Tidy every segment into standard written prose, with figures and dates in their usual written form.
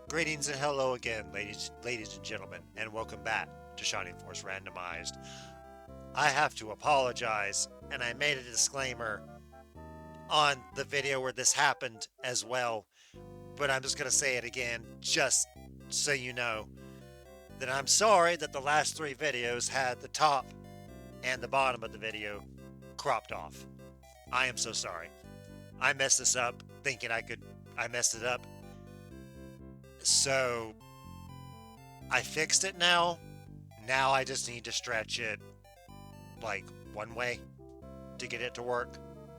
Greetings and hello again, ladies and gentlemen, and welcome back to Shining Force Randomized. I have to apologize, and I made a disclaimer on the video where this happened as well, but I'm just going to say it again, just so you know, that I'm sorry that the last three videos had the top and the bottom of the video cropped off. I am so sorry. I messed this up thinking I messed it up. So I fixed it now. Now I just need to stretch it like one way to get it to work,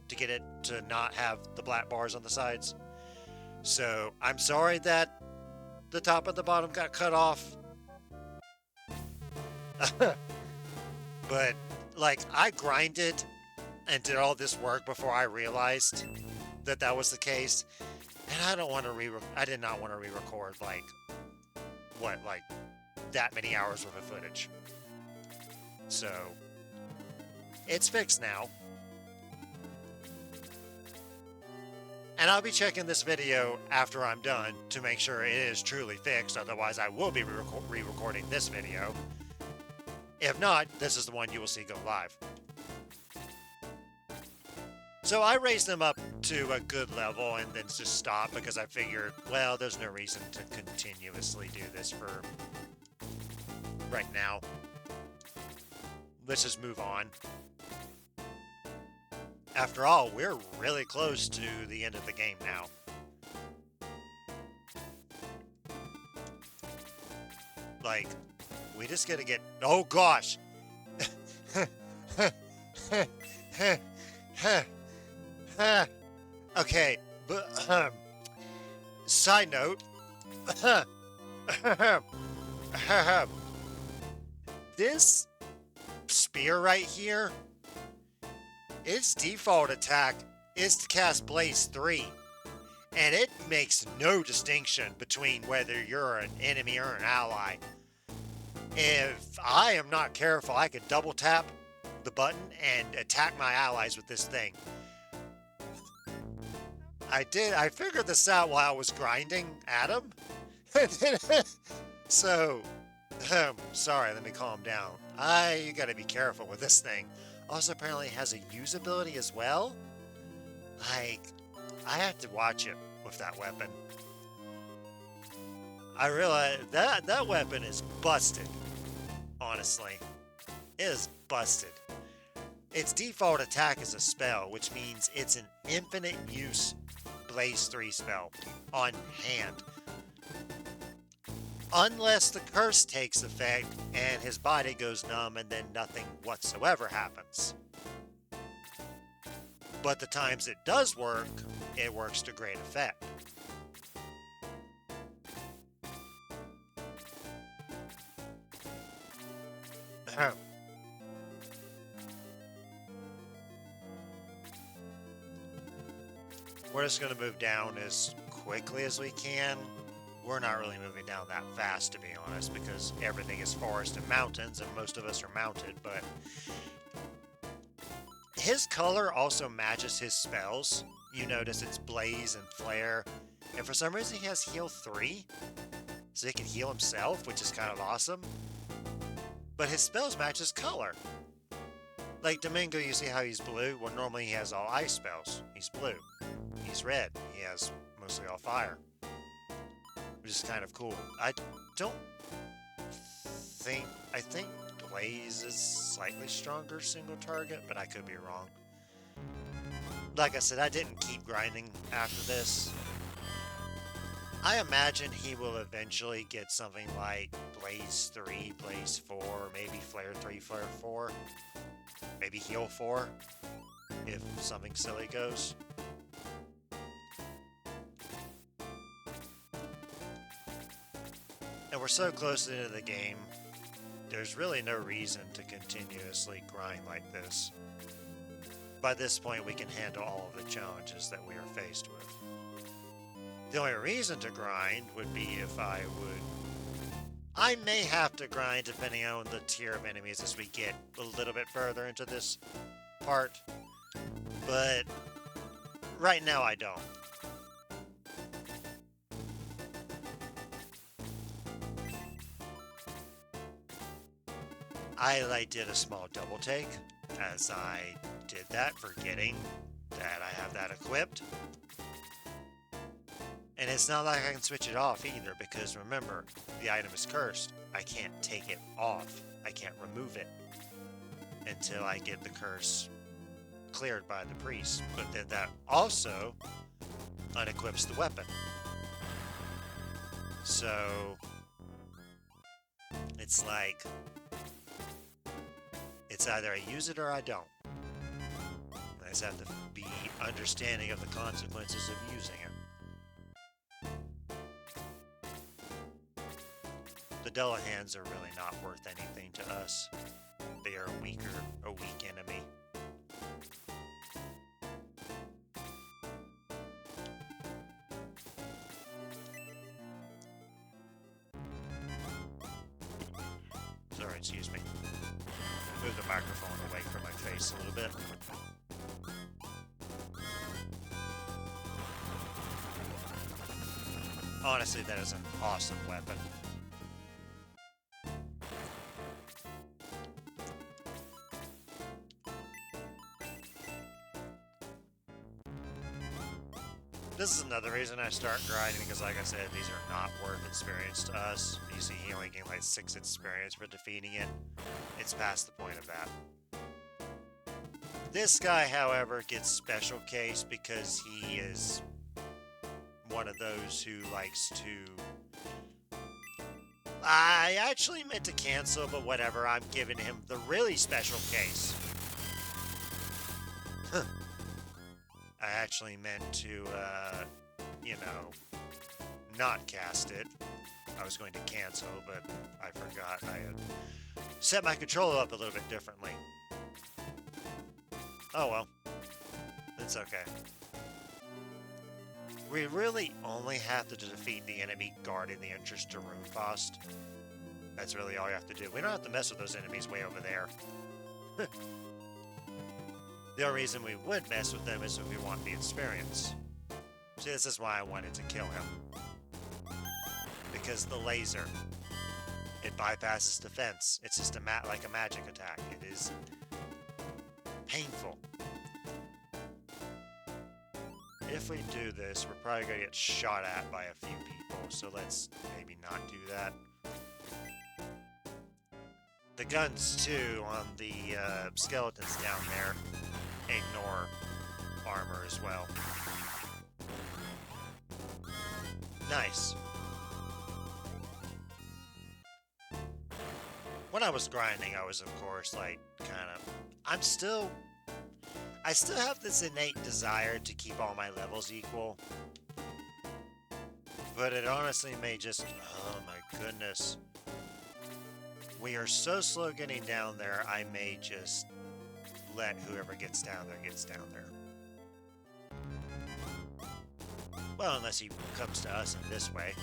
to get it to not have the black bars on the sides. So I'm sorry that the top and the bottom got cut off. But like I grinded and did all this work before I realized that that was the case. And I don't want to I did not want to re-record like that many hours worth of footage. So it's fixed now. And I'll be checking this video after I'm done to make sure it is truly fixed, otherwise I will be re-recording this video. If not, this is the one you will see go live. So I raised them up to a good level and then just stopped because I figured, well, there's no reason to continuously do this for right now. Let's just move on. After all, we're really close to the end of the game now. Like, we just gotta get... Oh, gosh! Okay, but side note, this spear right here, its default attack is to cast Blaze 3, and it makes no distinction between whether you're an enemy or an ally. If I am not careful, I could double tap the button and attack my allies with this thing. I figured this out while I was grinding Adam. So, sorry, let me calm down. You gotta be careful with this thing. Also, apparently it has a usability as well. Like, I have to watch it with that weapon. I realize that weapon is busted. Honestly, it is busted. Its default attack is a spell, which means it's an infinite use Blaze 3 spell on hand. Unless the curse takes effect and his body goes numb and then nothing whatsoever happens. But the times it does work, it works to great effect. We're just going to move down as quickly as we can. We're not really moving down that fast, to be honest, because everything is forest and mountains, and most of us are mounted, but his color also matches his spells. You notice it's Blaze and Flare, and for some reason he has Heal 3, so he can heal himself, which is kind of awesome. But his spells match his color. Like Domingo, you see how he's blue? Well, normally he has all ice spells. He's blue. He's red. He has mostly all fire. Which is kind of cool. I think Blaze is slightly stronger single target, but I could be wrong. Like I said, I didn't keep grinding after this. I imagine he will eventually get something like Blaze 3, Blaze 4, maybe Flare 3, Flare 4. Maybe Heal 4, if something silly goes. And we're so close to the end of the game, there's really no reason to continuously grind like this. By this point, we can handle all of the challenges that we are faced with. The only reason to grind would be if I may have to grind depending on the tier of enemies as we get a little bit further into this part, but right now I don't. I like did a small double take as I did that, forgetting that I have that equipped. And it's not like I can switch it off either, because remember, the item is cursed. I can't take it off. I can't remove it until I get the curse cleared by the priest. But then that also unequips the weapon. So it's like, it's either I use it or I don't. And I just have to be understanding of the consequences of using it. The Dullahans are really not worth anything to us. They are a weak enemy. Sorry, excuse me. Move the microphone away from my face a little bit. Honestly, that is an awesome weapon. This is another reason I start grinding, because like I said, these are not worth experience to us. You see, he only gained like 6 experience for defeating it. It's past the point of that. This guy, however, gets special case because he is one of those who likes to... I actually meant to cancel, but whatever, I'm giving him the really special case. I actually meant to, you know, not cast it. I was going to cancel, but I forgot I had set my controller up a little bit differently. Oh well. It's okay. We really only have to defeat the enemy guarding the entrance to Runefaust. That's really all you have to do. We don't have to mess with those enemies way over there. The only reason we would mess with them is if we want the experience. See, this is why I wanted to kill him. Because the laser, it bypasses defense. It's just like a magic attack. It is painful. If we do this, we're probably going to get shot at by a few people, so let's maybe not do that. The guns, too, on the skeletons down there ignore armor as well. Nice. When I was grinding, I was, of course, like, kind of... I still have this innate desire to keep all my levels equal. But it honestly may just... Oh my goodness. We are so slow getting down there, I may just let whoever gets down there. Well, unless he comes to us in this way.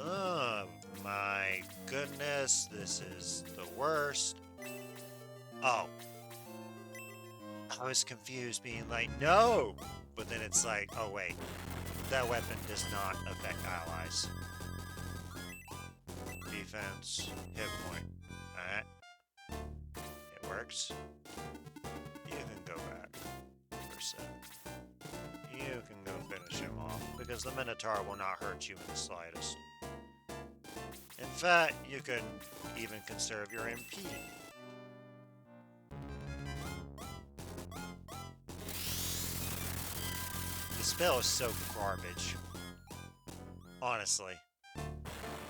Oh my goodness, this is the worst. Oh. I was confused, being like, no! But then it's like, oh wait, that weapon does not affect allies. Defense, hit point. Alright. It works. You can go back for a sec. You can go finish him off, because the Minotaur will not hurt you in the slightest. In fact, you can even conserve your MP. The spell is so garbage. Honestly.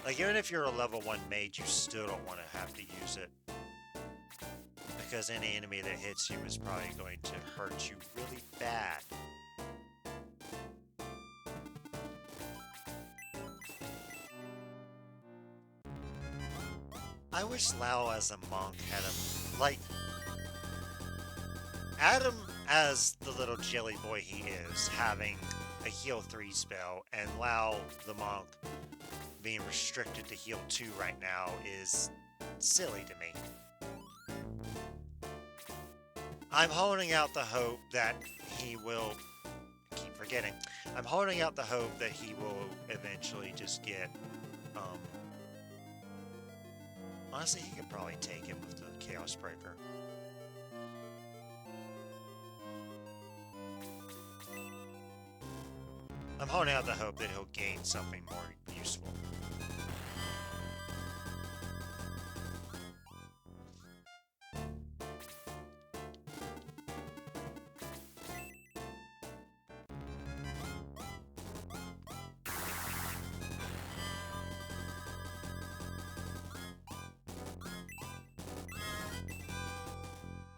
Like, even if you're a level 1 mage, you still don't want to have to use it. Because any enemy that hits you is probably going to hurt you really bad. I wish Lao as a monk had him, like... Adam, as the little jelly boy he is, having a heal 3 spell, and Lao, the monk, being restricted to heal 2 right now is silly to me. I'm holding out the hope that he will... I keep forgetting. I'm holding out the hope that he will eventually just get... honestly, he could probably take him with the Chaos Breaker. I'm holding out the hope that he'll gain something more useful.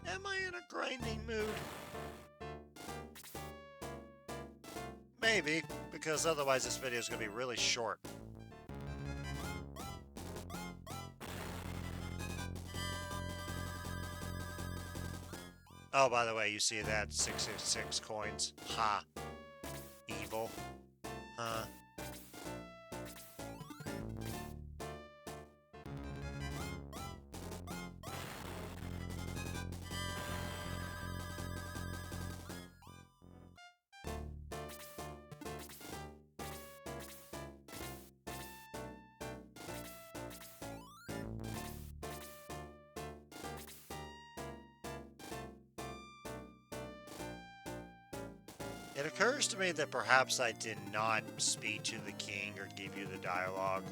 Am I in a grinding mood? Maybe, because otherwise this video is going to be really short. Oh, by the way, you see that? 666 coins. Ha. Evil. Huh. It occurs to me that perhaps I did not speak to the king or give you the dialogue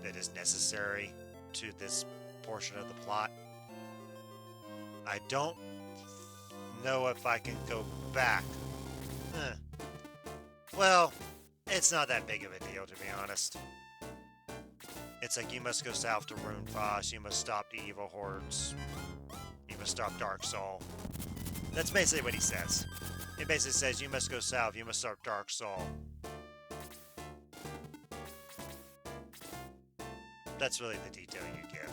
that is necessary to this portion of the plot. I don't know if I can go back. Well, it's not that big of a deal, to be honest. It's like you must go south to Runefaust, you must stop the evil hordes, you must stop Dark Soul. That's basically what he says. It basically says you must go south, you must stop Dark Soul. That's really the detail you get.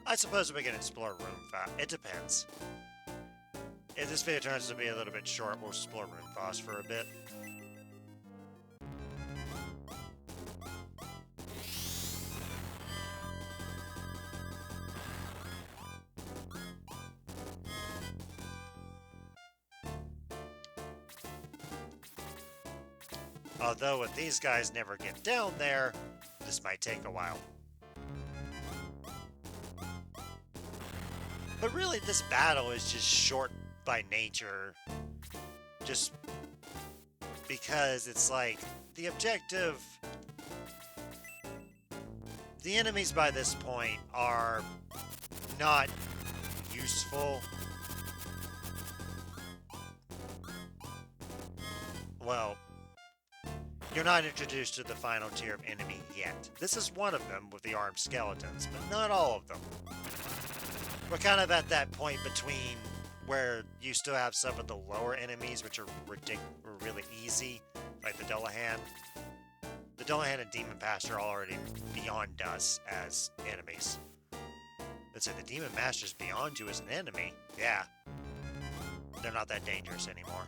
I suppose we can explore Runefaust. It depends. If this video turns to be a little bit short, we'll explore Runefaust for a bit. Although if these guys never get down there, this might take a while. But really, this battle is just short by nature. Just because it's like, the objective... The enemies by this point are not useful. Well... You're not introduced to the final tier of enemy yet. This is one of them with the armed skeletons, but not all of them. We're kind of at that point between where you still have some of the lower enemies, which are really easy, like the Dullahan. The Dullahan and Demon Pastor are already beyond us as enemies. Let's say the Demon Master's beyond you as an enemy. Yeah. They're not that dangerous anymore.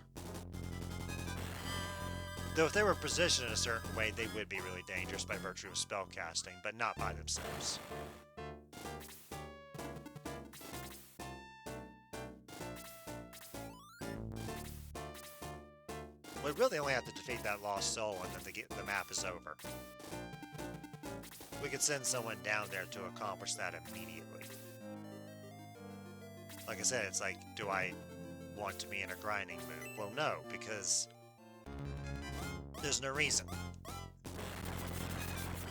Though if they were positioned in a certain way, they would be really dangerous by virtue of spellcasting, but not by themselves. We really only have to defeat that lost soul and then the map is over. We could send someone down there to accomplish that immediately. Like I said, it's like, do I want to be in a grinding mood? Well, no, because... there's no reason.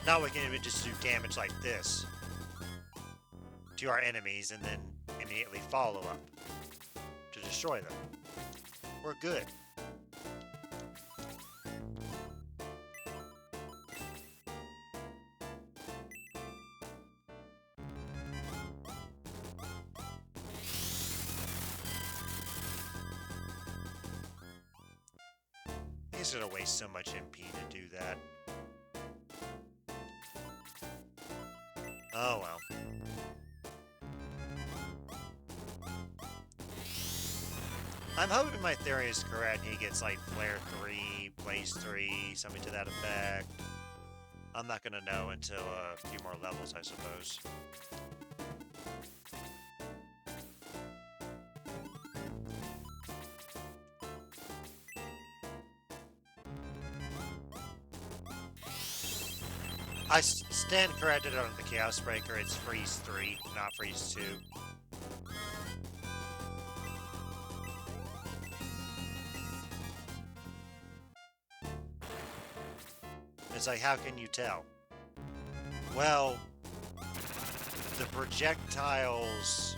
Now we can even just do damage like this to our enemies and then immediately follow up to destroy them. We're good. He's gonna waste so much MP to do that. Oh well. I'm hoping my theory is correct. He gets like Flare 3, Blaze 3, something to that effect. I'm not gonna know until a few more levels, I suppose. I stand corrected on the Chaos Breaker. It's Freeze 3, not Freeze 2. It's like, how can you tell? Well, the projectiles...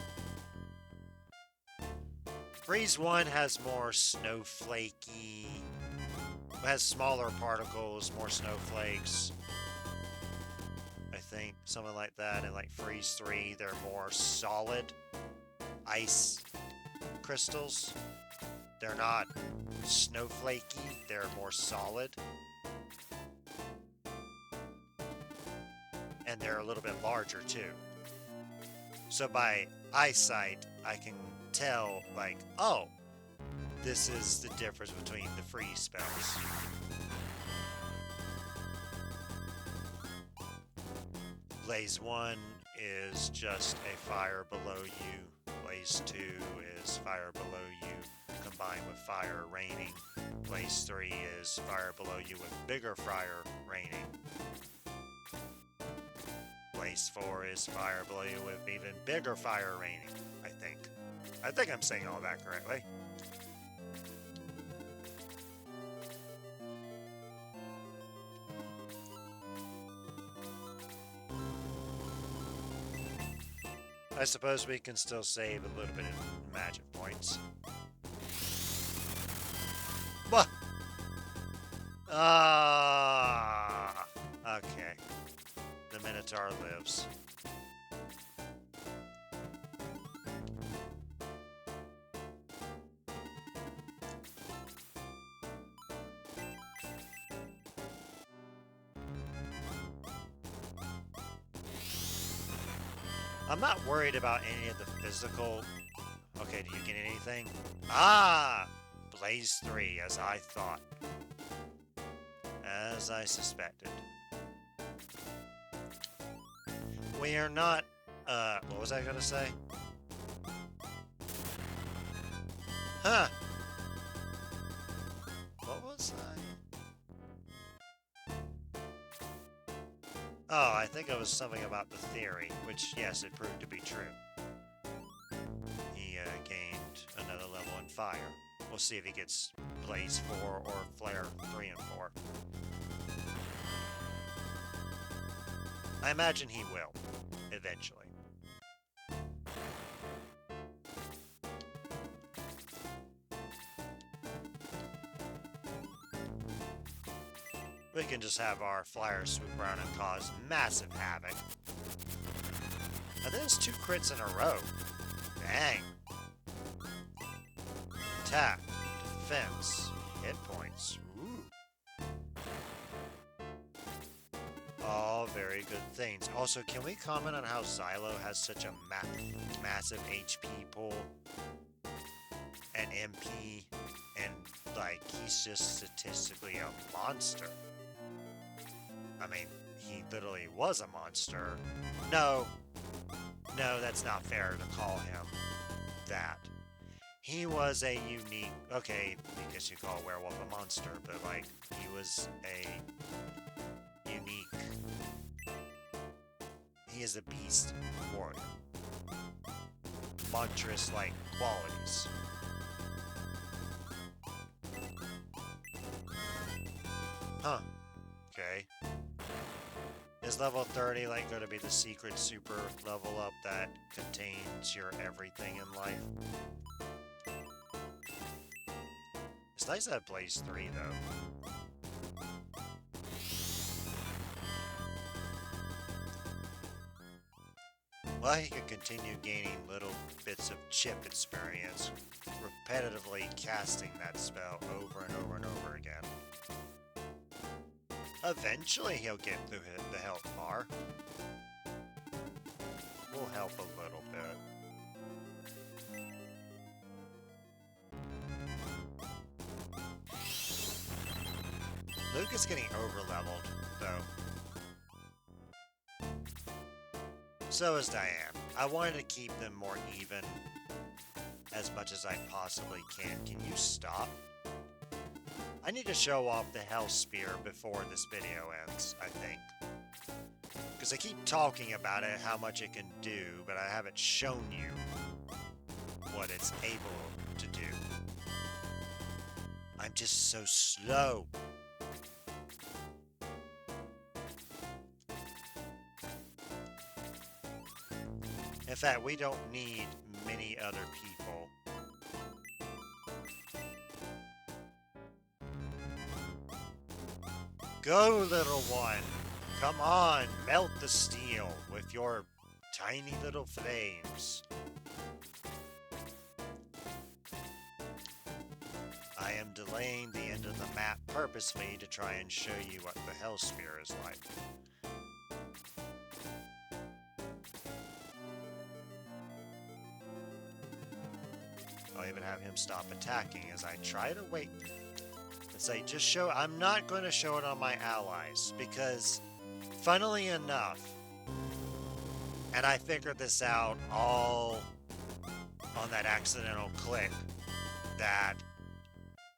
Freeze 1 has more snowflakey... has smaller particles, more snowflakes. I think, something like that. And like Freeze 3, they're more solid ice crystals. They're not snowflakey, they're more solid. And they're a little bit larger too. So by eyesight, I can tell, like, oh, this is the difference between the freeze spells. Blaze 1 is just a fire below you. Blaze 2 is fire below you combined with fire raining. Blaze 3 is fire below you with bigger fire raining. Blaze 4 is fire below you with even bigger fire raining, I think. I think I'm saying all that correctly. I suppose we can still save a little bit of magic points. What? Okay. The Minotaur lives. I'm not worried about any of the physical... Okay, do you get anything? Ah! Blaze 3, as I thought. As I suspected. We are not... what was I gonna say? Huh! What was I... Oh, I think it was something about the theory, which, yes, it proved to be true. He gained another level in fire. We'll see if he gets Blaze 4 or Flare 3 and 4. I imagine he will, eventually. We can just have our flyer swoop around and cause massive havoc. I think it's 2 crits in a row. Dang. Attack, defense, hit points. Ooh. All very good things. Also, can we comment on how Xylo has such a massive HP pool and MP, and like he's just statistically a monster? I mean, he literally was a monster. No, that's not fair to call him that. He was a unique, okay, I guess you call a werewolf a monster, but like, he was a unique, he is a beast warrior. Monstrous-like qualities. Huh. Okay. Is level 30 like going to be the secret super level up that contains your everything in life? It's nice to have Blaze 3 though. Well, he can continue gaining little bits of chip experience, repetitively casting that spell over and over and over again. Eventually he'll get through the health bar. We'll help a little bit. Luke is getting over-leveled, though. So is Diane. I wanted to keep them more even as much as I possibly can. Can you stop? I need to show off the Hell Spear before this video ends, I think. Because I keep talking about it, how much it can do, but I haven't shown you what it's able to do. I'm just so slow. In fact, we don't need many other people. Go, little one! Come on, melt the steel with your tiny little flames. I am delaying the end of the map purposely to try and show you what the Hell Spear is like. I'll even have him stop attacking as I try to wait. It's like, just show... I'm not going to show it on my allies because, funnily enough, and I figured this out all on that accidental click, that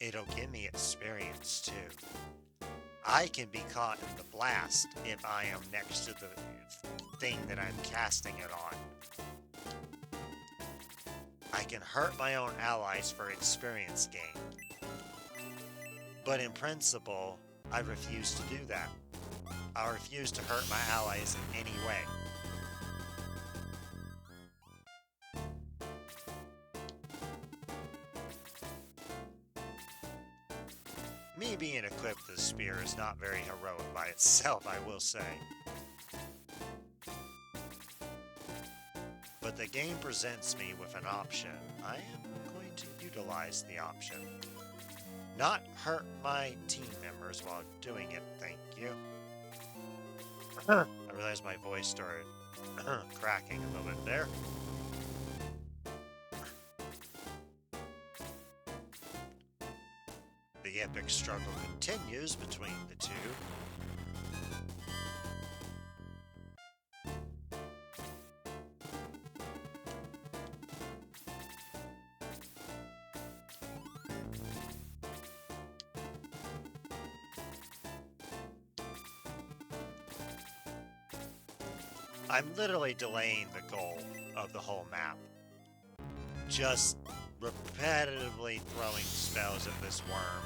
it'll give me experience too. I can be caught in the blast if I am next to the thing that I'm casting it on. I can hurt my own allies for experience gain. But in principle, I refuse to do that. I refuse to hurt my allies in any way. Me being equipped with a spear is not very heroic by itself, I will say. But the game presents me with an option. I am going to utilize the option. Not hurt my team members while doing it, thank you. I realized my voice started cracking a little bit there. The epic struggle continues between the two. I'm literally delaying the goal of the whole map. Just repetitively throwing spells at this worm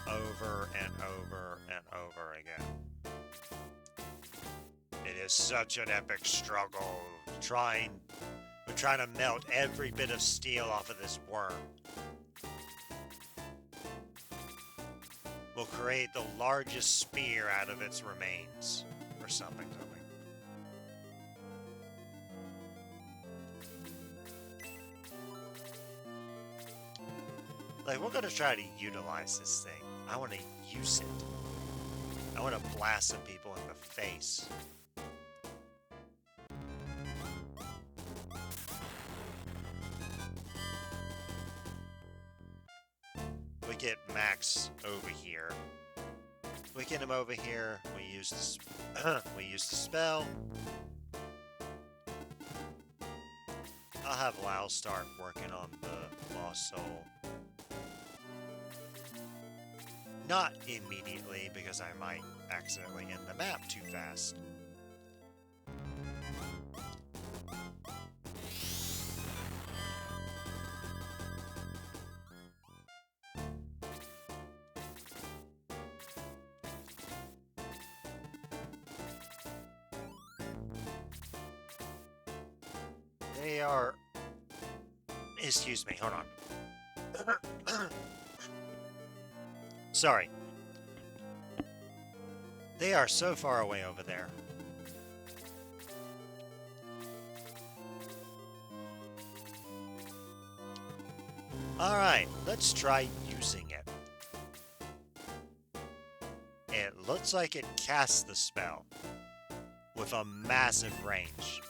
over and over and over again. It is such an epic struggle trying to melt every bit of steel off of this worm. We'll create the largest spear out of its remains or something. Like, we're going to try to utilize this thing. I want to use it. I want to blast some people in the face. We get Max over here. We get him over here. We use the spell. I'll have Lau start working on the Lost Soul. Not immediately, because I might accidentally end the map too fast. They are... Excuse me, hold on. Sorry. They are so far away over there. Alright, let's try using it. It looks like it casts the spell with a massive range.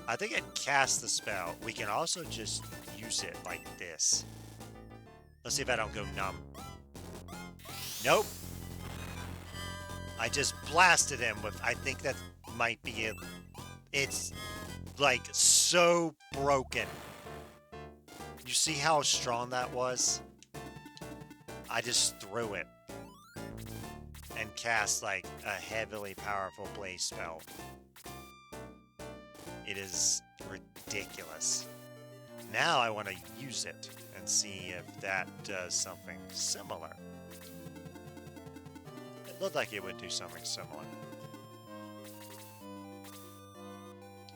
I think it casts the spell. We can also just use it like this. Let's see if I don't go numb. Nope. I just blasted him with, I think that might be it. It's like so broken. You see how strong that was? I just threw it and cast like a heavily powerful blaze spell. It is ridiculous. Now I want to use it and see if that does something similar. It looked like it would do something similar.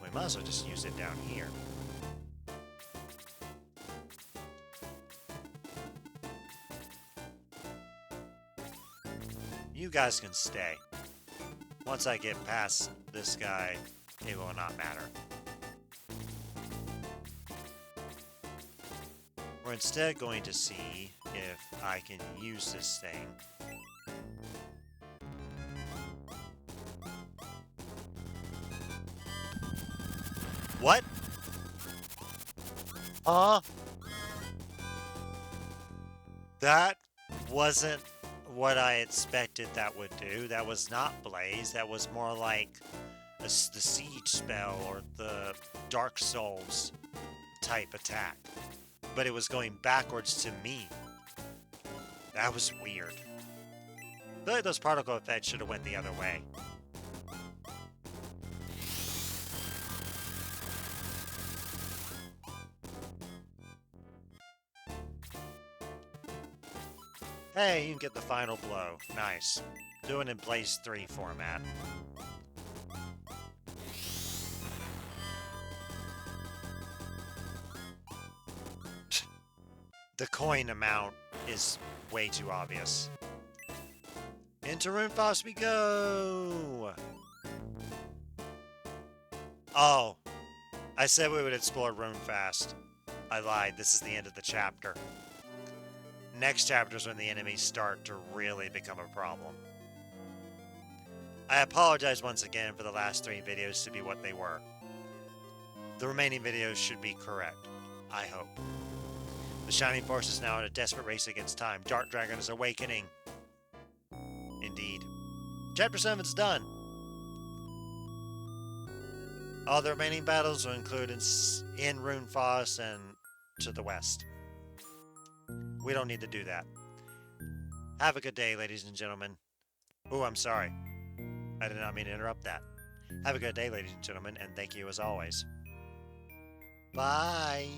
We might as well just use it down here. You guys can stay. Once I get past this guy, it will not matter. We're instead going to see if I can use this thing. What? That wasn't what I expected that would do. That was not Blaze. That was more like the Siege spell or the Dark Souls type attack. But it was going backwards to me. That was weird. I feel like those particle effects should have went the other way. Hey, you can get the final blow. Nice. Do it in Blaze 3 format. The coin amount is way too obvious. Into Runefaust we go! Oh, I said we would explore Runefaust. I lied, this is the end of the chapter. Next chapter is when the enemies start to really become a problem. I apologize once again for the last 3 videos to be what they were. The remaining videos should be correct. I hope. The Shining Force is now in a desperate race against time. Dark Dragon is awakening. Indeed. Chapter 7's done. All the remaining battles will include in Runefaust and to the west. We don't need to do that. Have a good day, ladies and gentlemen. Oh, I'm sorry. I did not mean to interrupt that. Have a good day, ladies and gentlemen, and thank you as always. Bye.